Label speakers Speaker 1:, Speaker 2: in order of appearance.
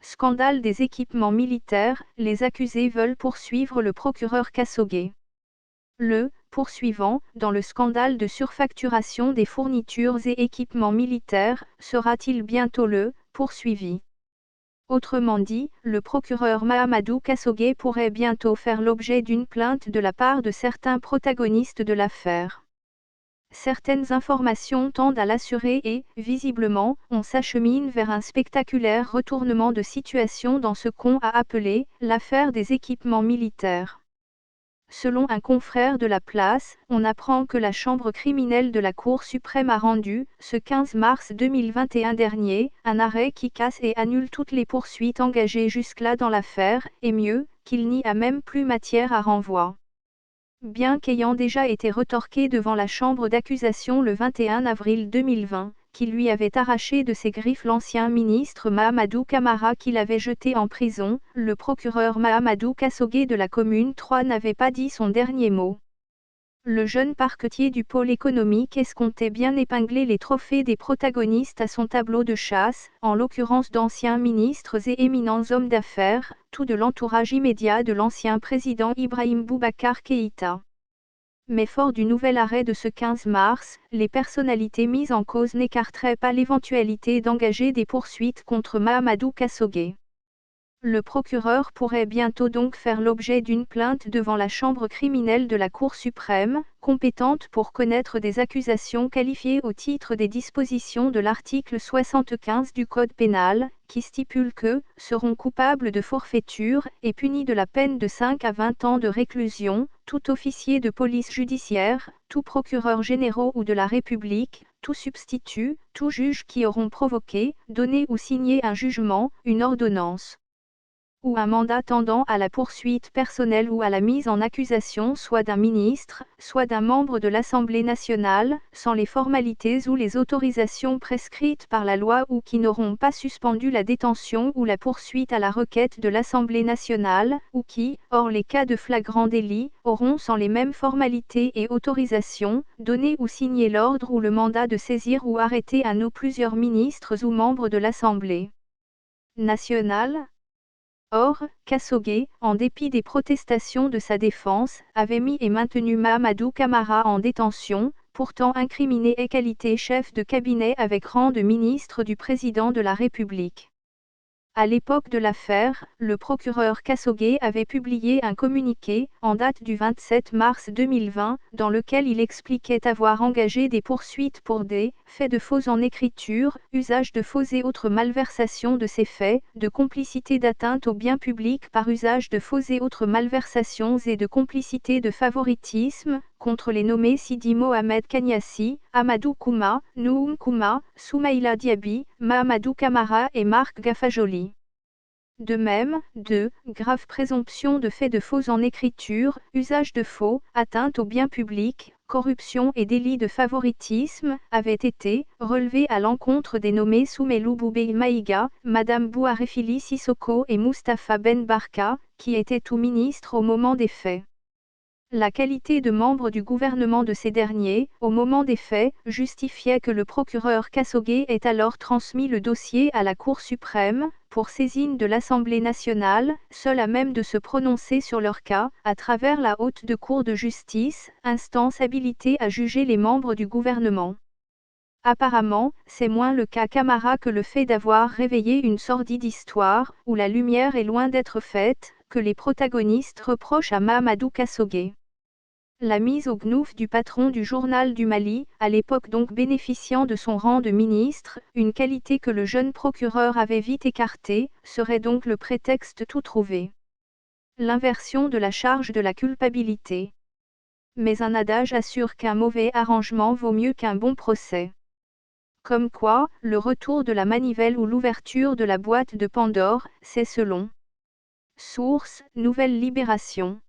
Speaker 1: Scandale des équipements militaires, les accusés veulent poursuivre le procureur Khashoggi. Le poursuivant, dans le scandale de surfacturation des fournitures et équipements militaires, sera-t-il bientôt le poursuivi? Autrement dit, le procureur Mahamadou Khashoggi pourrait bientôt faire l'objet d'une plainte de la part de certains protagonistes de l'affaire. Certaines informations tendent à l'assurer et, visiblement, on s'achemine vers un spectaculaire retournement de situation dans ce qu'on a appelé « l'affaire des équipements militaires ». Selon un confrère de la place, on apprend que la chambre criminelle de la Cour suprême a rendu, ce 15 mars 2021 dernier, un arrêt qui casse et annule toutes les poursuites engagées jusque-là dans l'affaire, et mieux, qu'il n'y a même plus matière à renvoi. Bien qu'ayant déjà été retorqué devant la chambre d'accusation le 21 avril 2020, qui lui avait arraché de ses griffes l'ancien ministre Mahamadou Camara qu'il avait jeté en prison, le procureur Mahamadou Khashoggi de la commune 3 n'avait pas dit son dernier mot. Le jeune parquetier du pôle économique escomptait bien épingler les trophées des protagonistes à son tableau de chasse, en l'occurrence d'anciens ministres et éminents hommes d'affaires, tout de l'entourage immédiat de l'ancien président Ibrahim Boubacar Keïta. Mais fort du nouvel arrêt de ce 15 mars, les personnalités mises en cause n'écarteraient pas l'éventualité d'engager des poursuites contre Mahamadou Khashoggi. Le procureur pourrait bientôt donc faire l'objet d'une plainte devant la chambre criminelle de la Cour suprême, compétente pour connaître des accusations qualifiées au titre des dispositions de l'article 75 du Code pénal, qui stipule que « seront coupables de forfaiture et punis de la peine de 5 à 20 ans de réclusion, tout officier de police judiciaire, tout procureur général ou de la République, tout substitut, tout juge qui auront provoqué, donné ou signé un jugement, une ordonnance ou un mandat tendant à la poursuite personnelle ou à la mise en accusation soit d'un ministre, soit d'un membre de l'Assemblée nationale, sans les formalités ou les autorisations prescrites par la loi ou qui n'auront pas suspendu la détention ou la poursuite à la requête de l'Assemblée nationale, ou qui, hors les cas de flagrant délit, auront sans les mêmes formalités et autorisations, donné ou signé l'ordre ou le mandat de saisir ou arrêter un ou plusieurs ministres ou membres de l'Assemblée nationale. Or, Khashoggi, en dépit des protestations de sa défense, avait mis et maintenu Mahamadou Camara en détention, pourtant incriminé et qualité chef de cabinet avec rang de ministre du président de la République. À l'époque de l'affaire, le procureur Khashoggi avait publié un communiqué, en date du 27 mars 2020, dans lequel il expliquait avoir engagé des poursuites pour des faits de faux en écriture, usage de faux et autres malversations de ces faits, de complicité d'atteinte au bien public par usage de faux et autres malversations et de complicité de favoritisme, contre les nommés Sidi Mohamed Kanyassi, Amadou Kouma, Nouhoum Kouma, Soumaïla Diaby, Mahamadou Camara et Marc Gafajoli. De même, de graves présomptions de faits de faux en écriture, usage de faux, atteinte au bien public, corruption et délit de favoritisme, avaient été relevés à l'encontre des nommés Soumeilou Boubèye Maïga, Madame Bouarefili Sissoko et Moustapha Ben Barka, qui étaient tous ministres au moment des faits. La qualité de membre du gouvernement de ces derniers, au moment des faits, justifiait que le procureur Khashoggi ait alors transmis le dossier à la Cour suprême, pour saisine de l'Assemblée nationale, seule à même de se prononcer sur leur cas, à travers la Haute Cour de justice, instance habilitée à juger les membres du gouvernement. Apparemment, c'est moins le cas Camara que le fait d'avoir réveillé une sordide histoire, où la lumière est loin d'être faite, que les protagonistes reprochent à Mahamadou Khashoggi. La mise au gnouf du patron du journal du Mali, à l'époque donc bénéficiant de son rang de ministre, une qualité que le jeune procureur avait vite écartée, serait donc le prétexte tout trouvé. L'inversion de la charge de la culpabilité. Mais un adage assure qu'un mauvais arrangement vaut mieux qu'un bon procès. Comme quoi, le retour de la manivelle ou l'ouverture de la boîte de Pandore, c'est selon. Source, Nouvelle Libération.